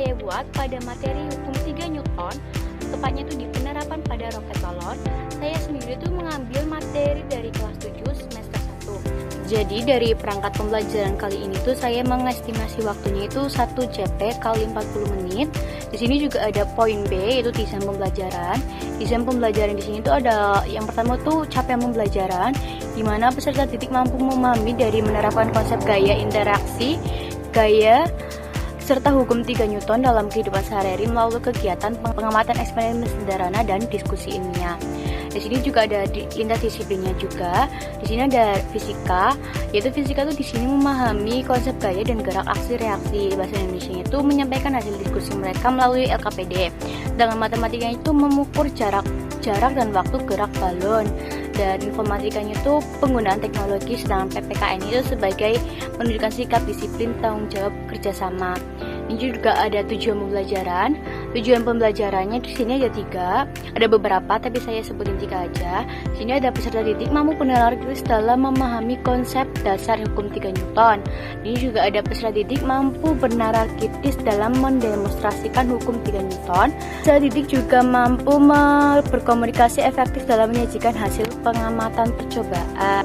saya buat pada materi hukum 3 Newton, tepatnya itu di penerapan pada roket balon. Saya sendiri tuh mengambil materi dari kelas 7 semester 1. Jadi dari perangkat pembelajaran kali ini tuh saya mengestimasi waktunya itu 1 JP kali 40 menit. Di sini juga ada poin B, yaitu desain pembelajaran. Desain pembelajaran di sini tuh ada yang pertama tuh capaian pembelajaran, di mana peserta didik mampu memahami dari menerapkan konsep gaya interaksi, gaya serta hukum 3 Newton dalam kehidupan sehari-hari melalui kegiatan pengamatan eksperimen sederhana dan diskusi ilmiah. Di sini juga ada lintas disiplinnya juga. Di sini ada fisika, yaitu fisika itu di sini memahami konsep gaya dan gerak aksi reaksi. Bahasa Indonesia itu menyampaikan hasil diskusi mereka melalui LKPD. Dengan matematika itu mengukur jarak dan waktu gerak balon. Dan informatikanya itu penggunaan teknologi, sedangkan PPKN itu sebagai menunjukkan sikap disiplin tanggung jawab kerjasama. Ini juga ada tujuan pembelajaran. Tujuan pembelajarannya di sini ada 3, ada beberapa tapi saya sebutin 3 aja. Di sini ada peserta didik mampu bernalar kritis dalam memahami konsep dasar hukum 3 Newton. Ini juga ada peserta didik mampu bernalar kritis dalam mendemonstrasikan hukum 3 Newton. Peserta didik juga mampu berkomunikasi efektif dalam menyajikan hasil pengamatan percobaan.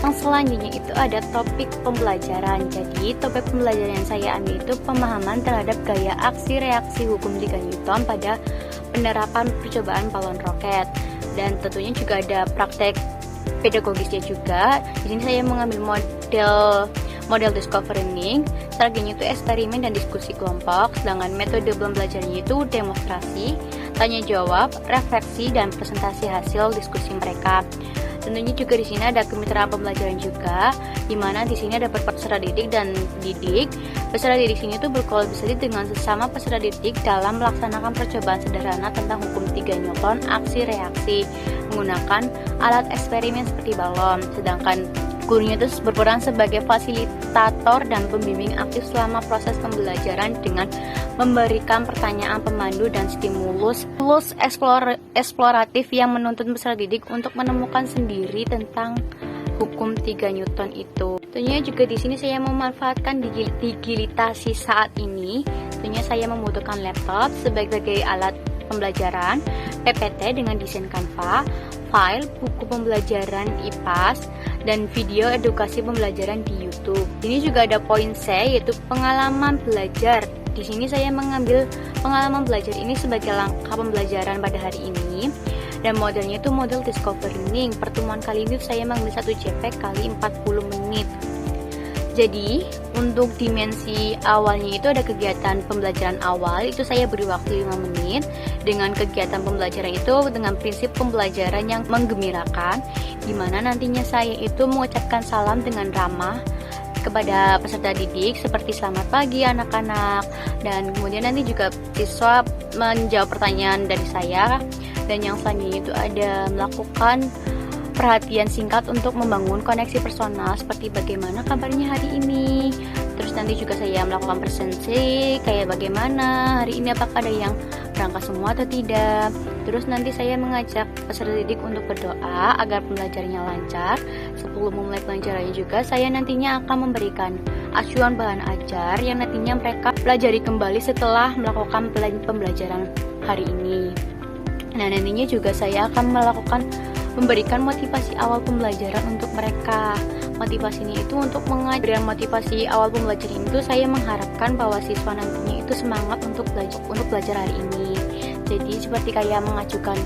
Yang selanjutnya itu ada topik pembelajaran. Jadi topik pembelajaran yang saya ambil itu pemahaman terhadap gaya aksi reaksi hukum 3 Newton pada penerapan percobaan balon roket. Dan tentunya juga ada praktek pedagogisnya juga. Di sini saya mengambil model discovery learning. Strateginya itu eksperimen dan diskusi kelompok. Sedangkan metode pembelajarannya itu demonstrasi, tanya jawab, refleksi, dan presentasi hasil diskusi mereka. Tentunya juga di sini ada kemitraan pembelajaran juga, di mana di sini ada peserta didik dan didik. Peserta didik sini tuh berkolaborasi dengan sesama peserta didik dalam melaksanakan percobaan sederhana tentang hukum 3 Newton aksi reaksi menggunakan alat eksperimen seperti balon. Sedangkan gurunya itu berperan sebagai fasilitator dan pembimbing aktif selama proses pembelajaran dengan memberikan pertanyaan pemandu dan stimulus eksploratif yang menuntut peserta didik untuk menemukan sendiri tentang hukum 3 Newton itu. Tentunya juga di sini saya memanfaatkan digitalisasi saat ini. Tentunya saya membutuhkan laptop sebagai alat pembelajaran, PPT dengan desain Canva, file, buku pembelajaran IPAS, dan video edukasi pembelajaran di YouTube. Ini juga ada poin C, yaitu pengalaman belajar. Di sini saya mengambil pengalaman belajar ini sebagai langkah pembelajaran pada hari ini. Dan modelnya itu model discovery learning. Pertemuan kali ini saya mengambil 1 JP kali 40 menit. Jadi untuk dimensi awalnya itu ada kegiatan pembelajaran awal, itu saya beri waktu 5 menit. Dengan kegiatan pembelajaran itu dengan prinsip pembelajaran yang menggembirakan, di mana nantinya saya itu mengucapkan salam dengan ramah kepada peserta didik seperti selamat pagi anak-anak, dan kemudian nanti juga siswa menjawab pertanyaan dari saya. Dan yang selanjutnya itu ada melakukan perhatian singkat untuk membangun koneksi personal seperti bagaimana kabarnya hari ini. Terus nanti juga saya melakukan presentasi kayak bagaimana hari ini, apakah ada yang berangkat semua atau tidak. Terus nanti saya mengajak peserta didik untuk berdoa agar pembelajarannya lancar. Sebelum memulai pelajarannya juga saya nantinya akan memberikan acuan bahan ajar yang nantinya mereka pelajari kembali setelah melakukan pembelajaran hari ini. Nah, nantinya juga saya akan memberikan motivasi awal pembelajaran untuk mereka. Motivasinya itu untuk memberikan motivasi awal pembelajaran itu saya mengharapkan bahwa siswa nantinya itu semangat untuk belajar hari ini. Jadi seperti kayak mengajukan,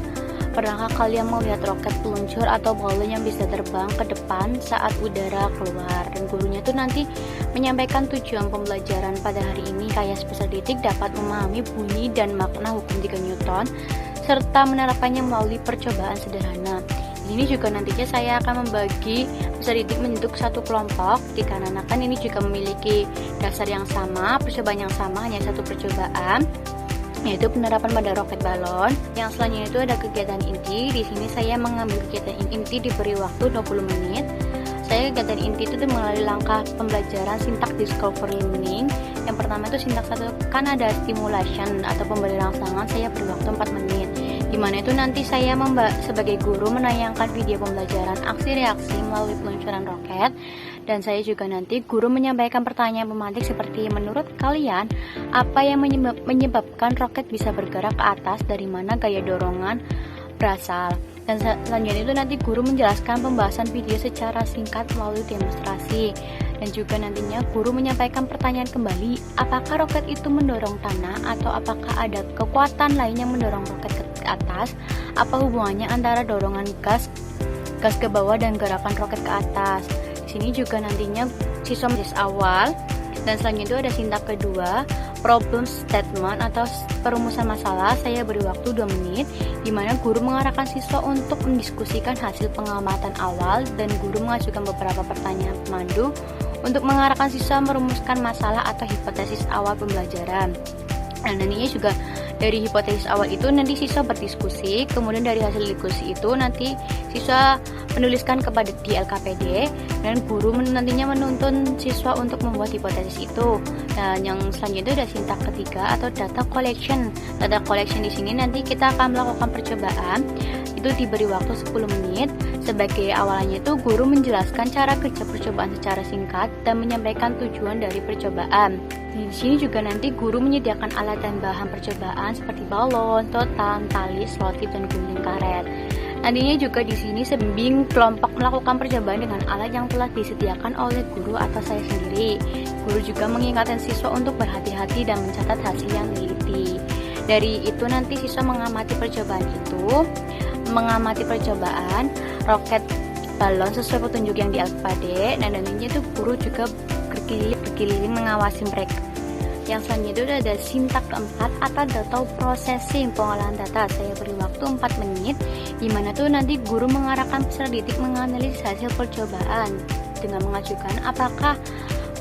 pernahkah kalian melihat roket peluncur atau balon yang bisa terbang ke depan saat udara keluar? Dan gurunya itu nanti menyampaikan tujuan pembelajaran pada hari ini, kayak peserta didik dapat memahami bunyi dan makna hukum 3 Newton serta menerapkannya melalui percobaan sederhana. Ini juga nantinya saya akan membagi peserta didik membentuk satu kelompok, dikarenakan ini juga memiliki dasar yang sama, percobaan yang sama, hanya satu percobaan, yaitu penerapan pada roket balon. Yang selanjutnya itu ada kegiatan inti. Di sini saya mengambil kegiatan inti, diberi waktu 20 menit. Saya kegiatan inti itu melalui langkah pembelajaran sintak discovery learning. Yang pertama itu sintak 1, kan ada stimulation atau pemberi rangsangan, saya beri waktu 4 menit. Dimana itu nanti saya sebagai guru menayangkan video pembelajaran aksi reaksi melalui peluncuran roket, dan saya juga nanti guru menyampaikan pertanyaan pemantik seperti menurut kalian apa yang menyebabkan roket bisa bergerak ke atas, dari mana gaya dorongan berasal. Dan selanjutnya itu nanti guru menjelaskan pembahasan video secara singkat melalui demonstrasi. Dan juga nantinya guru menyampaikan pertanyaan kembali, apakah roket itu mendorong tanah atau apakah ada kekuatan lain yang mendorong roket ke atas? Apa hubungannya antara dorongan gas ke bawah dan gerakan roket ke atas? Di sini juga nantinya siswa awal. Dan selanjutnya itu ada sintak kedua, problem statement atau perumusan masalah. Saya beri waktu 2 menit, di mana guru mengarahkan siswa untuk mendiskusikan hasil pengamatan awal, dan guru mengajukan beberapa pertanyaan pemandu untuk mengarahkan siswa merumuskan masalah atau hipotesis awal pembelajaran. Nah, nantinya juga dari hipotesis awal itu nanti siswa berdiskusi, kemudian dari hasil diskusi itu nanti siswa menuliskan kepada di LKPD, dan guru nantinya menuntun siswa untuk membuat hipotesis itu. Dan yang selanjutnya itu ada sintak ketiga atau data collection. Data collection di sini nanti kita akan melakukan percobaan. Itu diberi waktu 10 menit. Sebagai awalannya itu guru menjelaskan cara kerja percobaan secara singkat dan menyampaikan tujuan dari percobaan. Di sini juga nanti guru menyediakan alat dan bahan percobaan seperti balon, totan, tali, selotip, dan gunting karet. Nantinya juga di sini sebimbing kelompok melakukan percobaan dengan alat yang telah disediakan oleh guru atau saya sendiri. Guru juga mengingatkan siswa untuk berhati-hati dan mencatat hasil yang teliti. Dari itu nanti siswa mengamati percobaan roket balon sesuai petunjuk yang di LKPD, dan nantinya itu guru juga berkeliling mengawasi mereka. Yang selanjutnya itu ada sintak keempat atau data processing, pengolahan data. Saya beri waktu 4 menit, dimana tuh nanti guru mengarahkan peserta didik menganalisis hasil percobaan dengan mengajukan apakah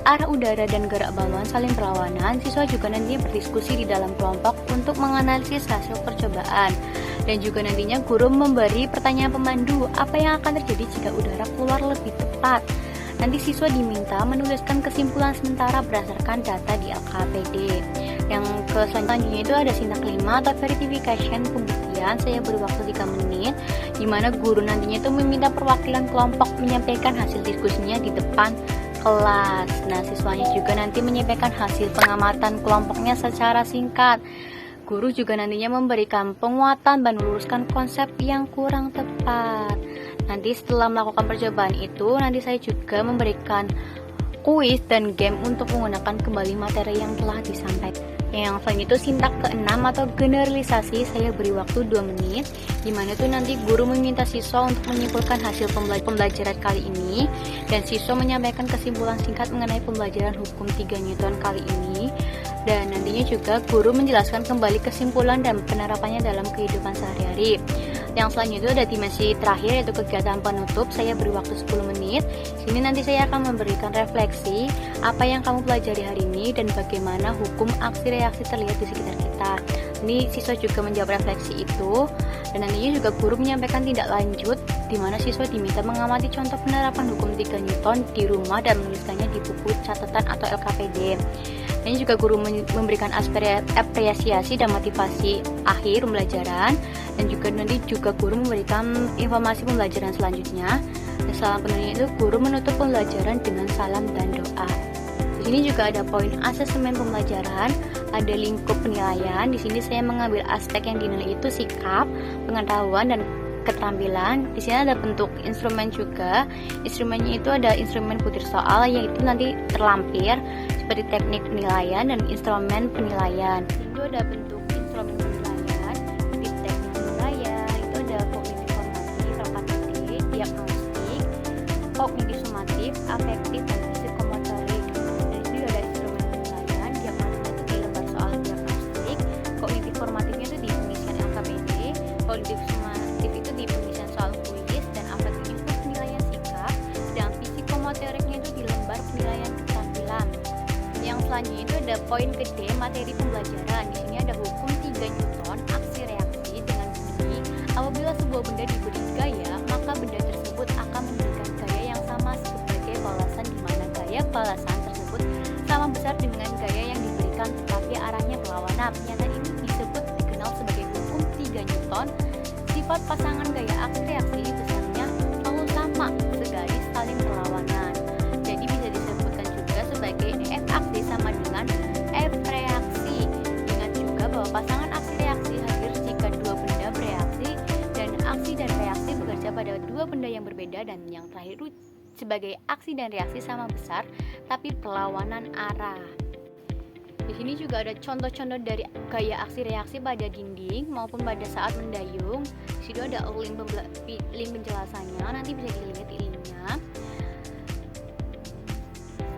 arah udara dan gerak balon saling berlawanan. Siswa juga nantinya berdiskusi di dalam kelompok untuk menganalisis hasil percobaan. Dan juga nantinya guru memberi pertanyaan pemandu, apa yang akan terjadi jika udara keluar lebih tepat. Nanti siswa diminta menuliskan kesimpulan sementara berdasarkan data di LKPD. Yang selanjutnya itu ada sintak 5 atau verification pembuktian. Saya beri waktu 3 menit, di mana guru nantinya itu meminta perwakilan kelompok menyampaikan hasil diskusinya di depan kelas. Nah, siswanya juga nanti menyampaikan hasil pengamatan kelompoknya secara singkat. Guru juga nantinya memberikan penguatan dan meluruskan konsep yang kurang tepat. Nanti setelah melakukan percobaan itu, nanti saya juga memberikan kuis dan game untuk menggunakan kembali materi yang telah disampaikan. Yang selanjutnya itu sintak ke-6 atau generalisasi. Saya beri waktu 2 menit, dimana itu nanti guru meminta siswa untuk menyimpulkan hasil pembelajaran kali ini, dan siswa menyampaikan kesimpulan singkat mengenai pembelajaran hukum 3 Newton kali ini. Dan nantinya juga guru menjelaskan kembali kesimpulan dan penerapannya dalam kehidupan sehari-hari. Yang selanjutnya itu ada dimensi terakhir, yaitu kegiatan penutup. Saya beri waktu 10 menit. Sini nanti saya akan memberikan refleksi apa yang kamu pelajari hari ini dan bagaimana hukum aksi reaksi terlihat di sekitar kita. Ini siswa juga menjawab refleksi itu, dan nantinya juga guru menyampaikan tindak lanjut, di mana siswa diminta mengamati contoh penerapan hukum 3 Newton di rumah dan menuliskannya di buku catatan atau LKPD. Ini juga guru memberikan apresiasi dan motivasi akhir pembelajaran, dan juga nanti juga guru memberikan informasi pembelajaran selanjutnya. Dan salam penuhnya itu guru menutup pembelajaran dengan salam dan doa. Di sini juga ada poin asesmen pembelajaran, ada lingkup penilaian. Di sini saya mengambil aspek yang dinilai itu sikap, pengetahuan, dan keterampilan. Di sini ada bentuk instrumen juga. Instrumennya itu ada instrumen butir soal, yaitu nanti terlampir seperti teknik penilaian dan instrumen penilaian. Itu ada bentuk instrumen penilaian, seperti teknik penilaian. Itu ada kognitif formatif, repetitif, diagnostik, kognitif sumatif, afektif, dan psikomotorik. Dan itu ada instrumen penilaian, diagnostik itu di lembar soal diagnostik, kognitif formatifnya itu di pengisian LKPD, kognitif sumatif itu di pengisian soal kuis, dan afektif itu penilaian sikap, dan psikomotoriknya itu di lembar penilaian keterampilan. Yang selanjutnya itu ada poin gede materi pembelajaran. Di sini ada hukum 3 Newton, aksi reaksi dengan bunyi apabila sebuah benda diberi gaya, maka benda tersebut akan memberikan gaya yang sama sebagai balasan, di mana gaya balasan tersebut sama besar dengan gaya yang diberikan tetapi arahnya berlawanan. Pernyataan ini dikenal sebagai hukum 3 3 Newton, sifat pasangan gaya aksi reaksi besarnya selalu sama, segaris saling berlawanan. Jadi bisa disebutkan juga sebagai F aksi sama dengan F reaksi. Ingat juga bahwa pasangan aksi reaksi hadir jika dua benda bereaksi dan aksi dan reaksi bekerja pada dua benda yang berbeda, dan yang terakhir itu sebagai aksi dan reaksi sama besar tapi berlawanan arah. Di sini juga ada contoh-contoh dari gaya aksi reaksi pada dinding maupun pada saat mendayung. Di situ ada link penjelasannya, nanti bisa dilihat linknya.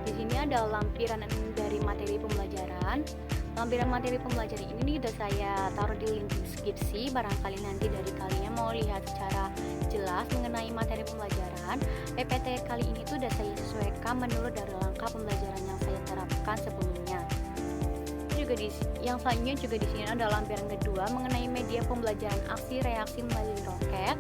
Di sini ada lampiran dari materi pembelajaran. Lampiran materi pembelajaran ini sudah saya taruh di link deskripsi. Barangkali nanti dari kalian mau lihat secara jelas mengenai materi pembelajaran. PPT kali ini tuh sudah saya sesuaikan menurut dari langkah pembelajaran yang saya terapkan sebelumnya. Yang selanjutnya juga di sini ada lampiran kedua mengenai media pembelajaran aksi reaksi melalui roket.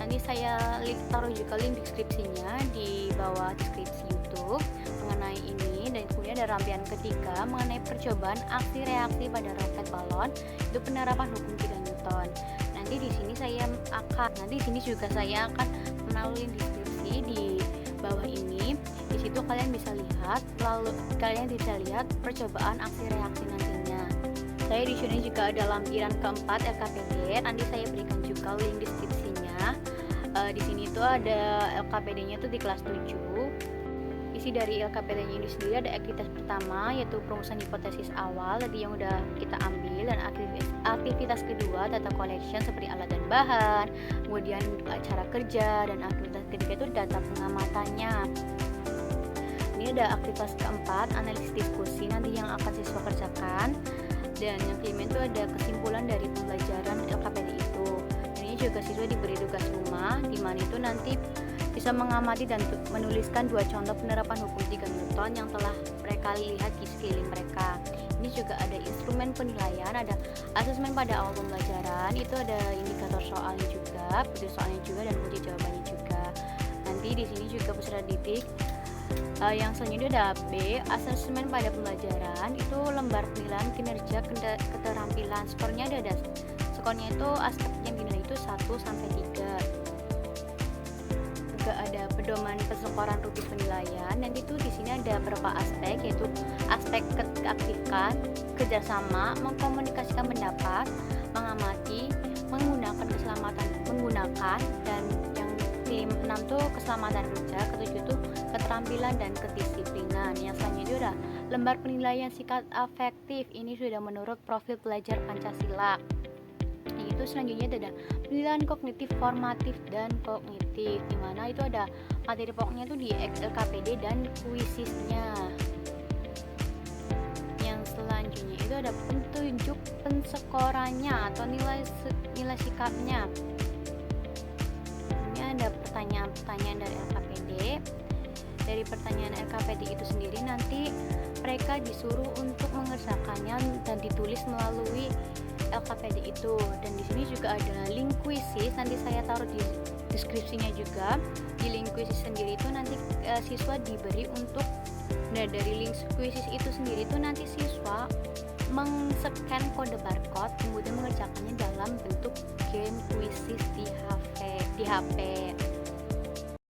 Nanti saya taruh juga link deskripsinya di bawah deskripsi YouTube mengenai ini. Dan kemudian ada lampiran ketiga mengenai percobaan aksi reaksi pada roket balon, itu penerapan hukum 3 Newton. Nanti di sini juga saya akan menaruh link deskripsi di bawah ini. Di situ kalian bisa lihat, percobaan aksi reaksi nantinya. Saya di sini juga ada lampiran keempat LKPD. Nanti saya berikan juga link deskripsinya. Di sini itu ada LKPD-nya itu di kelas 7. Isi dari LKPD-nya ini sendiri ada aktivitas pertama yaitu perumusan hipotesis awal tadi yang udah kita ambil, dan aktivitas kedua data collection seperti alat dan bahan, kemudian cara kerja, dan aktivitas ketiga itu data pengamatannya. Ini ada aktivitas keempat, analisis diskusi nanti yang akan siswa kerjakan, dan yang kelima itu ada kesimpulan dari pembelajaran LKPD itu. Dan ini juga siswa diberi tugas rumah, di mana itu nanti bisa mengamati dan menuliskan 2 contoh penerapan hukum 3 Newton yang telah mereka lihat di sekeliling mereka. Ini juga ada instrumen penilaian, ada asesmen pada awal pembelajaran, itu ada indikator soalnya juga, putih soalnya juga, dan putih jawabannya juga. Nanti di sini juga peserta didik. Yang selanjutnya ada B, asesmen pada pembelajaran, itu lembar penilaian kinerja keterampilan. Skornya skornya itu aspek yang dinilai itu 1 sampai 3. Juga ada pedoman persekoran rutin penilaian. Nanti itu di sini ada beberapa aspek, yaitu aspek keaktifan, kerjasama, mengkomunikasikan pendapat, mengamati, menggunakan, dan yang ke-6 tuh keselamatan kerja, ke-7 tuh keterampilan dan kedisiplinan. Yang selanjutnya itu udah lembar penilaian sikap afektif. Ini sudah menurut profil pelajar Pancasila. Itu selanjutnya ada penilaian kognitif, formatif, dan kognitif, dimana itu ada materi pokoknya itu di LKPD dan kuisisnya. Yang selanjutnya itu ada petunjuk pensekorannya atau nilai sikapnya. Ini ada pertanyaan-pertanyaan dari LKPD. Dari pertanyaan LKPD itu sendiri nanti mereka disuruh untuk mengerjakannya dan ditulis melalui LKPD itu. Dan di sini juga ada link kuisis, nanti saya taruh di deskripsinya juga. Di link kuisis sendiri itu nanti siswa diberi untuk dari link kuisis itu sendiri itu nanti siswa meng-scan kode barcode kemudian mengerjakannya dalam bentuk game kuisis di HP.